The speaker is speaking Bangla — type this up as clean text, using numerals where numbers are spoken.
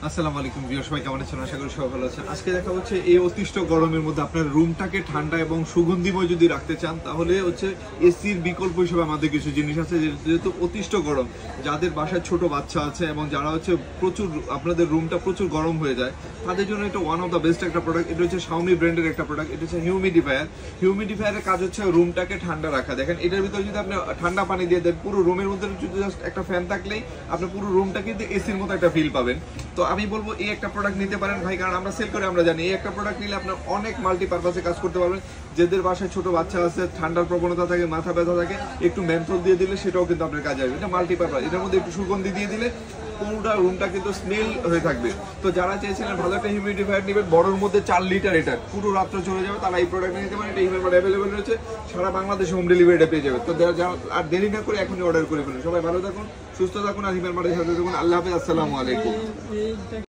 আসসালামু আলাইকুম ভিউয়ার্স, সবাই কেমন আছেন? আশা করি সবাই ভালো আছেন। আজকে দেখা হচ্ছে এই অতিষ্ঠ গরমের মধ্যে আপনার রুমটাকে ঠান্ডা এবং সুগন্ধিময় যদি রাখতে চান, তাহলে হচ্ছে এসির বিকল্প হিসেবে আমাদের কিছু জিনিস আছে। যেহেতু অতিষ্ঠ গরম, যাদের বাসায় ছোট বাচ্চা আছে এবং যারা হচ্ছে প্রচুর আপনাদের রুমটা প্রচুর গরম হয়ে যায়, তাদের জন্য এটা ওয়ান অফ দ্য বেস্ট একটা প্রোডাক্ট। এটা হচ্ছে শাওমি ব্র্যান্ডের একটা প্রোডাক্ট। এটা হচ্ছে হিউমিডিফায়ার। হিউমিডিফায়ারের কাজ হচ্ছে রুমটাকে ঠান্ডা রাখা। দেখেন, এটার ভিতরে যদি আপনি ঠান্ডা পানি দিয়ে দেন, পুরো রুমের মধ্যে যদি জাস্ট একটা ফ্যান থাকলেই আপনি পুরো রুমটা কিন্তু এসির মতো একটা ফিল পাবেন। তো আমি বলবো এই একটা প্রোডাক্ট নিতে পারেন ভাই, কারণ আমরা সেল করে আমরা জানি এই একটা প্রোডাক্ট নিলে আপনার অনেক মাল্টিপারপাসে কাজ করতে পারবেন। যাদের বাসায় ছোট বাচ্চা আছে, ঠান্ডার প্রবণতা থাকে, মাথা ব্যথা থাকে, একটু মেন্থল দিয়ে দিলে সেটাও কিন্তু আপনার কাজে আসবে। এটা মাল্টিপারপাস। এটার মধ্যে একটু সুগন্ধি দিয়ে দিলে পুরোটা রুমটা কিন্তু স্মেল হয়ে থাকবে। তো যারা চেয়েছিলেন ভালো একটা হিউমিডিফায়ার নেবেন, বড়র মধ্যে 4 লিটার, এটা পুরো রাত্রে চলে যাবে, তারা এই প্রোডাক্ট নিতে পারেন। এটা হিউমিডিফায়ার অ্যাভেলেবেল রয়েছে সারা বাংলাদেশে, হোম ডেলিভারিটা পেয়ে যাবে। তো আর দেরি না করে এখনই অর্ডার করে ফেলুন। সবাই ভালো থাকুন, সুস্থ থাকুন, আর হিউমিডিফায়ারের সাথে থাকুন। আল্লাহ হাফেজ, আসসালামু আলাইকুম।